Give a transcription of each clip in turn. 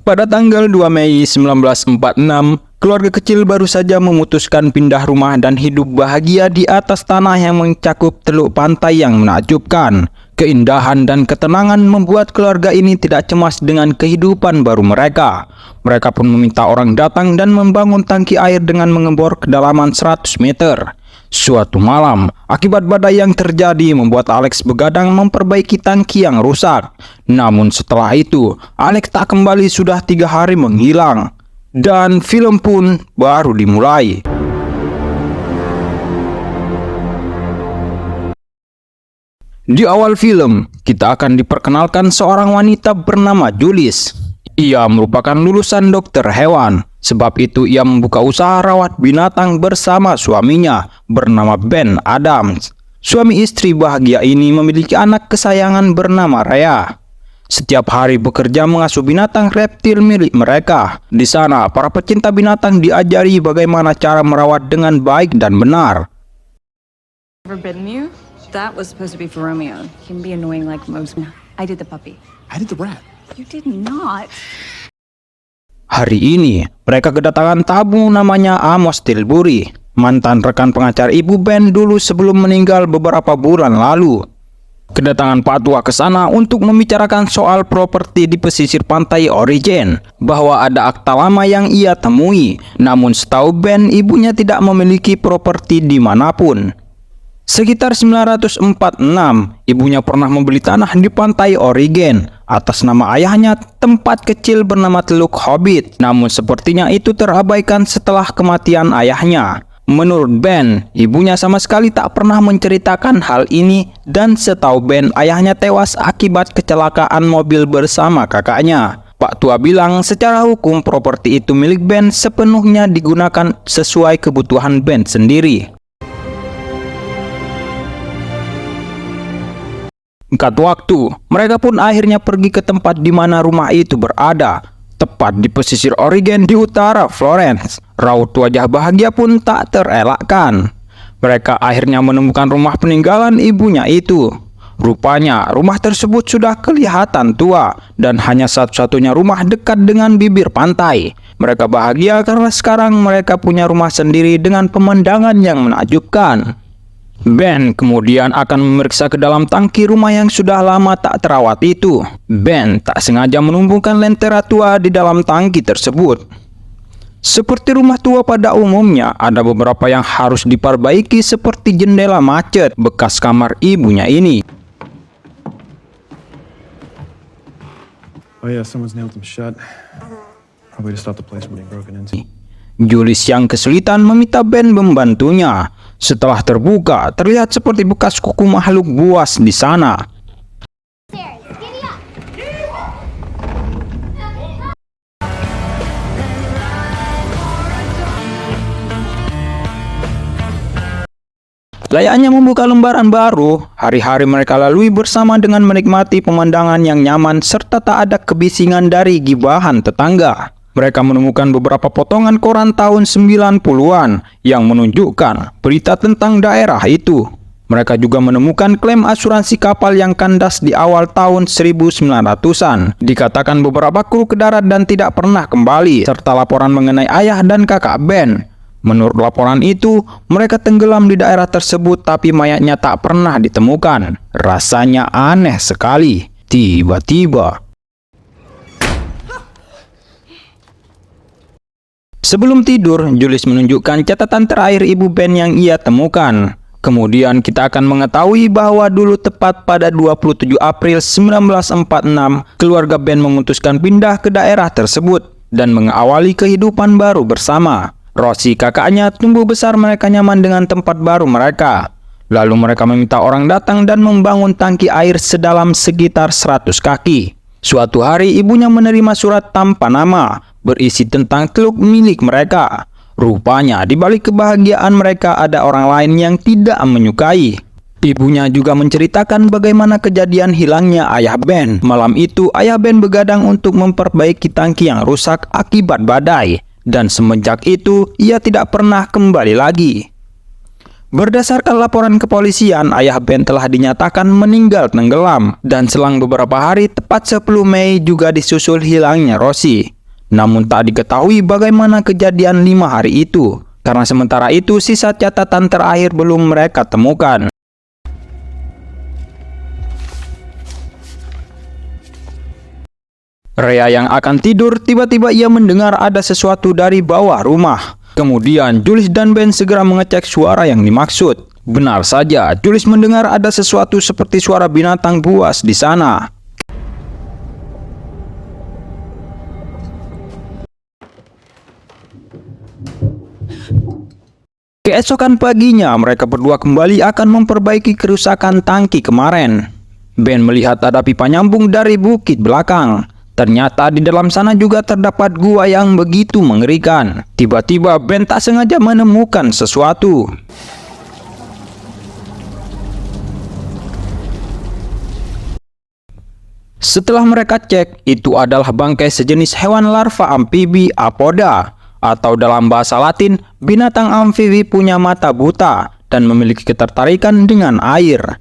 Pada tanggal 2 Mei 1946, keluarga kecil baru saja memutuskan pindah rumah dan hidup bahagia di atas tanah yang mencakup teluk pantai yang menakjubkan. Keindahan dan ketenangan membuat keluarga ini tidak cemas dengan kehidupan baru mereka. Mereka pun meminta orang datang dan membangun tangki air dengan mengebor kedalaman 100 meter. Suatu malam, akibat badai yang terjadi membuat Alex begadang memperbaiki tangki yang rusak. Namun setelah itu, Alex tak kembali sudah 3 hari menghilang. Dan film pun baru dimulai. Di awal film, kita akan diperkenalkan seorang wanita bernama Julius. Ia merupakan lulusan dokter hewan. Sebab itu ia membuka usaha rawat binatang bersama suaminya bernama Ben Adams. Suami istri bahagia ini memiliki anak kesayangan bernama Rhea. Setiap hari bekerja mengasuh binatang reptil milik mereka. Di sana, para pecinta binatang diajari bagaimana cara merawat dengan baik dan benar. Ever bitten you? That was supposed to be for Romeo. He can be annoying like most. I did the puppy. I did the rat. You did not. Hari ini, mereka kedatangan tamu namanya Amos Tilbury, mantan rekan pengacara ibu Ben dulu sebelum meninggal beberapa bulan lalu. Kedatangan Pak Tua ke sana untuk membicarakan soal properti di pesisir pantai Origin, bahwa ada akta lama yang ia temui, namun setahu Ben ibunya tidak memiliki properti dimanapun. Sekitar 946, ibunya pernah membeli tanah di pantai Origin atas nama ayahnya, tempat kecil bernama Teluk Hobbit. Namun sepertinya itu terabaikan setelah kematian ayahnya. Menurut Ben, ibunya sama sekali tak pernah menceritakan hal ini, dan setahu Ben, ayahnya tewas akibat kecelakaan mobil bersama kakaknya. Pak Tua bilang secara hukum properti itu milik Ben sepenuhnya digunakan sesuai kebutuhan Ben sendiri. Singkat waktu, mereka pun akhirnya pergi ke tempat di mana rumah itu berada, tepat di pesisir Origin di utara Florence. Raut wajah bahagia pun tak terelakkan. Mereka akhirnya menemukan rumah peninggalan ibunya itu. Rupanya rumah tersebut sudah kelihatan tua dan hanya satu-satunya rumah dekat dengan bibir pantai. Mereka bahagia karena sekarang mereka punya rumah sendiri dengan pemandangan yang menakjubkan. Ben kemudian akan memeriksa ke dalam tangki rumah yang sudah lama tak terawat itu. Ben tak sengaja menumbuhkan lentera tua di dalam tangki tersebut. Seperti rumah tua pada umumnya, ada beberapa yang harus diperbaiki seperti jendela macet bekas kamar ibunya ini. Oh yeah, someone's nailed them shut. Probably to stop the place from being broken into. Julius yang kesulitan meminta Ben membantunya. Setelah terbuka, terlihat seperti bekas kuku makhluk buas di sana. Layaknya membuka lembaran baru, hari-hari mereka lalui bersama dengan menikmati pemandangan yang nyaman serta tak ada kebisingan dari gibahan tetangga. Mereka menemukan beberapa potongan koran tahun 90-an yang menunjukkan berita tentang daerah itu. Mereka juga menemukan klaim asuransi kapal yang kandas di awal tahun 1900-an. Dikatakan beberapa kru ke darat dan tidak pernah kembali, serta laporan mengenai ayah dan kakak Ben. Menurut laporan itu, mereka tenggelam di daerah tersebut tapi mayatnya tak pernah ditemukan. Rasanya aneh sekali. Tiba-tiba sebelum tidur, Julius menunjukkan catatan terakhir ibu Ben yang ia temukan. Kemudian kita akan mengetahui bahwa dulu tepat pada 27 April 1946, keluarga Ben memutuskan pindah ke daerah tersebut dan mengawali kehidupan baru bersama. Rosie kakaknya tumbuh besar mereka nyaman dengan tempat baru mereka. Lalu mereka meminta orang datang dan membangun tangki air sedalam sekitar 100 kaki. Suatu hari ibunya menerima surat tanpa nama berisi tentang teluk milik mereka. Rupanya di balik kebahagiaan mereka ada orang lain yang tidak menyukai. Ibunya juga menceritakan bagaimana kejadian hilangnya ayah Ben. Malam itu ayah Ben begadang untuk memperbaiki tangki yang rusak akibat badai. Dan semenjak itu ia tidak pernah kembali lagi. Berdasarkan laporan kepolisian, ayah Ben telah dinyatakan meninggal tenggelam. Dan selang beberapa hari, tepat 10 Mei juga disusul hilangnya Rosie. Namun tak diketahui bagaimana kejadian 5 hari itu, karena sementara itu sisa catatan terakhir belum mereka temukan. Rhea yang akan tidur, tiba-tiba ia mendengar ada sesuatu dari bawah rumah. Kemudian Julius dan Ben segera mengecek suara yang dimaksud. Benar saja, Julius mendengar ada sesuatu seperti suara binatang buas di sana. Keesokan paginya, mereka berdua kembali akan memperbaiki kerusakan tangki kemarin. Ben melihat ada pipa nyambung dari bukit belakang. Ternyata di dalam sana juga terdapat gua yang begitu mengerikan. Tiba-tiba Ben tak sengaja menemukan sesuatu. Setelah mereka cek, itu adalah bangkai sejenis hewan larva amfibi apoda, atau dalam bahasa Latin, binatang amfibi punya mata buta dan memiliki ketertarikan dengan air.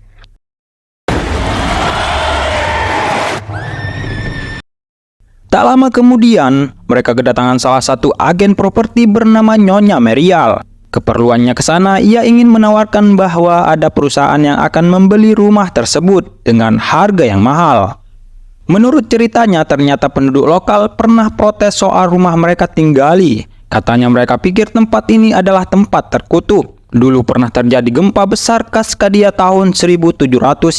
Tak lama kemudian, mereka kedatangan salah satu agen properti bernama Nyonya Merial. Keperluannya ke sana, ia ingin menawarkan bahwa ada perusahaan yang akan membeli rumah tersebut dengan harga yang mahal. Menurut ceritanya, ternyata penduduk lokal pernah protes soal rumah mereka tinggali. Katanya mereka pikir tempat ini adalah tempat terkutuk. Dulu pernah terjadi gempa besar Cascadia tahun 1700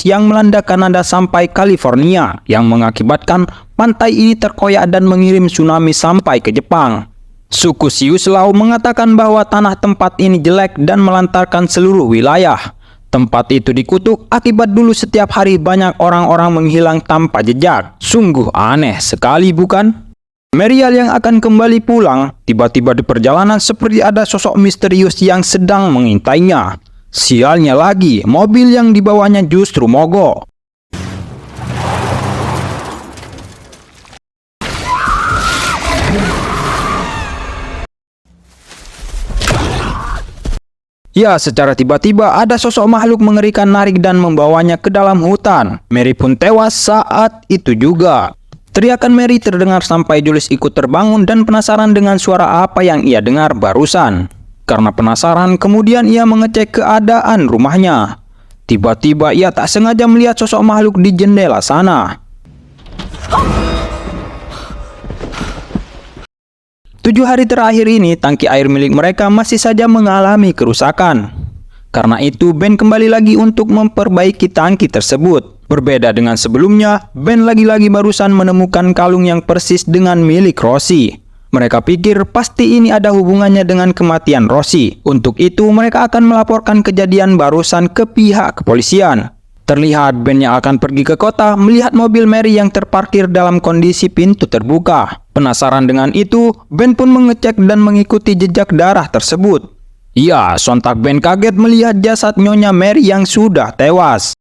yang melanda Kanada sampai California, yang mengakibatkan pantai ini terkoyak dan mengirim tsunami sampai ke Jepang. Suku Siuslaw mengatakan bahwa tanah tempat ini jelek dan melantarkan seluruh wilayah. Tempat itu dikutuk akibat dulu setiap hari banyak orang-orang menghilang tanpa jejak. Sungguh aneh sekali, bukan? Merial yang akan kembali pulang, tiba-tiba di perjalanan seperti ada sosok misterius yang sedang mengintainya. Sialnya lagi, mobil yang dibawanya justru mogok. Ya, secara tiba-tiba ada sosok makhluk mengerikan narik dan membawanya ke dalam hutan. Mary pun tewas saat itu juga. Teriakan Mary terdengar sampai Julius ikut terbangun dan penasaran dengan suara apa yang ia dengar barusan. Karena penasaran, kemudian ia mengecek keadaan rumahnya. Tiba-tiba ia tak sengaja melihat sosok makhluk di jendela sana. 7 hari terakhir ini, tangki air milik mereka masih saja mengalami kerusakan. Karena itu, Ben kembali lagi untuk memperbaiki tangki tersebut. Berbeda dengan sebelumnya, Ben lagi-lagi barusan menemukan kalung yang persis dengan milik Rosie. Mereka pikir pasti ini ada hubungannya dengan kematian Rosie. Untuk itu, mereka akan melaporkan kejadian barusan ke pihak kepolisian. Terlihat Ben yang akan pergi ke kota melihat mobil Mary yang terparkir dalam kondisi pintu terbuka. Penasaran dengan itu, Ben pun mengecek dan mengikuti jejak darah tersebut. Ya, sontak Ben kaget melihat jasad Nyonya Mary yang sudah tewas.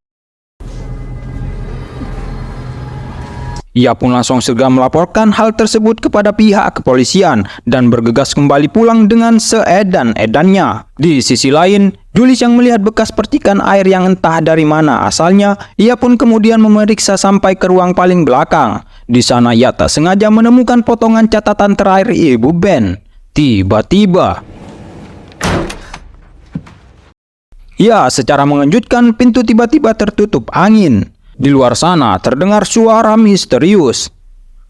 Ia pun langsung segera melaporkan hal tersebut kepada pihak kepolisian dan bergegas kembali pulang dengan seedan-edannya. Di sisi lain, Julius yang melihat bekas percikan air yang entah dari mana asalnya, ia pun kemudian memeriksa sampai ke ruang paling belakang. Di sana ia tak sengaja menemukan potongan catatan terakhir ibu Ben. Tiba-tiba, ya, secara mengejutkan pintu tiba-tiba tertutup angin. Di luar sana terdengar suara misterius.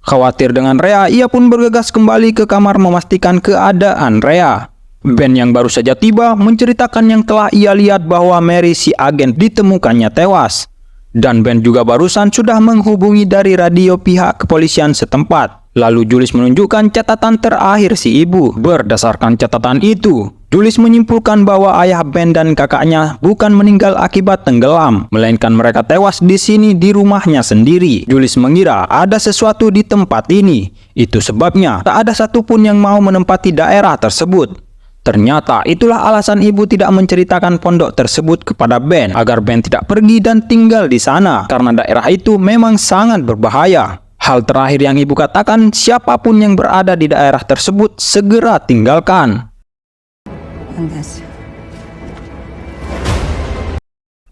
Khawatir dengan Rhea, ia pun bergegas kembali ke kamar memastikan keadaan Rhea. Ben yang baru saja tiba menceritakan yang telah ia lihat bahwa Mary si agen ditemukannya tewas. Dan Ben juga barusan sudah menghubungi dari radio pihak kepolisian setempat. Lalu Julius menunjukkan catatan terakhir si ibu. Berdasarkan catatan itu, Julius menyimpulkan bahwa ayah Ben dan kakaknya bukan meninggal akibat tenggelam, melainkan mereka tewas di sini di rumahnya sendiri. Julius mengira ada sesuatu di tempat ini. Itu sebabnya tak ada satupun yang mau menempati daerah tersebut. Ternyata itulah alasan ibu tidak menceritakan pondok tersebut kepada Ben, agar Ben tidak pergi dan tinggal di sana, karena daerah itu memang sangat berbahaya. Hal terakhir yang ibu katakan, siapapun yang berada di daerah tersebut segera tinggalkan.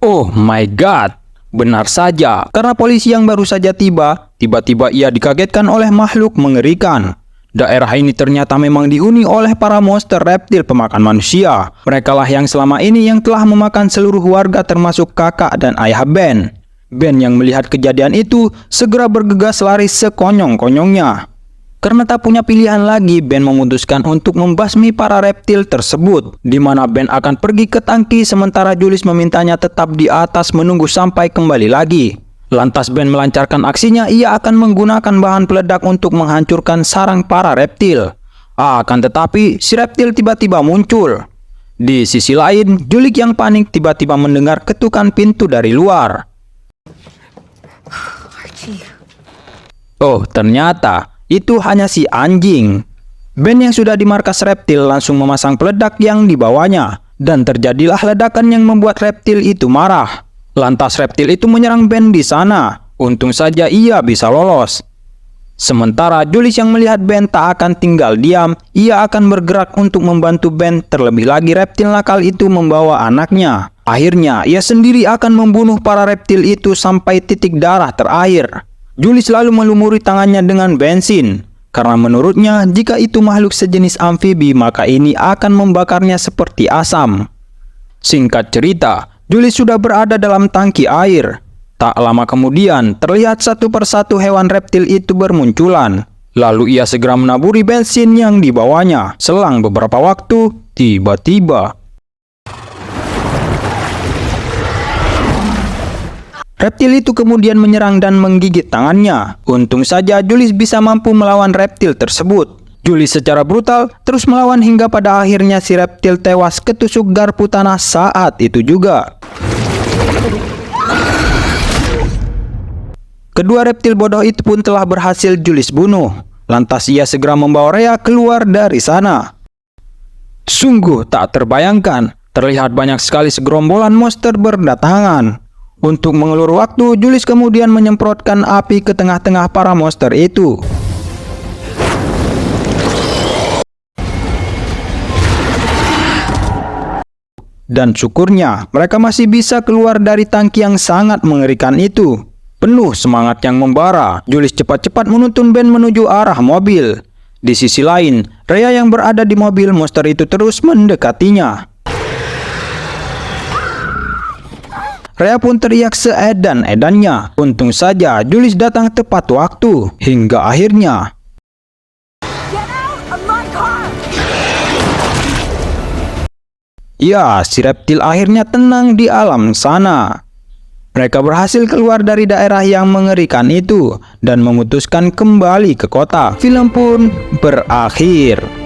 Oh my god, benar saja, karena polisi yang baru saja tiba-tiba ia dikagetkan oleh makhluk mengerikan. Daerah ini ternyata memang dihuni oleh para monster reptil pemakan manusia. Merekalah yang selama ini yang telah memakan seluruh warga termasuk kakak dan ayah Ben. Ben yang melihat kejadian itu segera bergegas lari sekonyong-konyongnya. Karena tak punya pilihan lagi, Ben memutuskan untuk membasmi para reptil tersebut, di mana Ben akan pergi ke tangki sementara Julius memintanya tetap di atas menunggu sampai kembali lagi. Lantas Ben melancarkan aksinya, ia akan menggunakan bahan peledak untuk menghancurkan sarang para reptil. Akan tetapi, si reptil tiba-tiba muncul. Di sisi lain, Julius yang panik tiba-tiba mendengar ketukan pintu dari luar. Oh, ternyata itu hanya si anjing. Ben yang sudah di markas reptil langsung memasang peledak yang dibawanya, dan terjadilah ledakan yang membuat reptil itu marah. Lantas reptil itu menyerang Ben di sana. Untung saja ia bisa lolos. Sementara Julius yang melihat Ben tak akan tinggal diam, ia akan bergerak untuk membantu Ben. Terlebih lagi reptil nakal itu membawa anaknya. Akhirnya ia sendiri akan membunuh para reptil itu sampai titik darah terakhir. Julius lalu melumuri tangannya dengan bensin, karena menurutnya jika itu makhluk sejenis amfibi maka ini akan membakarnya seperti asam. Singkat cerita, Julius sudah berada dalam tangki air. Tak lama kemudian terlihat satu persatu hewan reptil itu bermunculan. Lalu ia segera menaburi bensin yang dibawanya. Selang beberapa waktu, tiba-tiba reptil itu kemudian menyerang dan menggigit tangannya. Untung saja Julius bisa mampu melawan reptil tersebut. Julius secara brutal terus melawan hingga pada akhirnya si reptil tewas ketusuk garpu tanah saat itu juga. Kedua reptil bodoh itu pun telah berhasil Julius bunuh. Lantas ia segera membawa Rhea keluar dari sana. Sungguh tak terbayangkan, terlihat banyak sekali segerombolan monster berdatangan. Untuk mengelur waktu, Julius kemudian menyemprotkan api ke tengah-tengah para monster itu. Dan syukurnya, mereka masih bisa keluar dari tangki yang sangat mengerikan itu. Penuh semangat yang membara, Julius cepat-cepat menuntun Ben menuju arah mobil. Di sisi lain, Rhea yang berada di mobil monster itu terus mendekatinya. Rhea pun teriak seedan-edannya. Untung saja Julius datang tepat waktu. Hingga akhirnya ya, si reptil akhirnya tenang di alam sana. Mereka berhasil keluar dari daerah yang mengerikan itu dan memutuskan kembali ke kota. Film pun berakhir.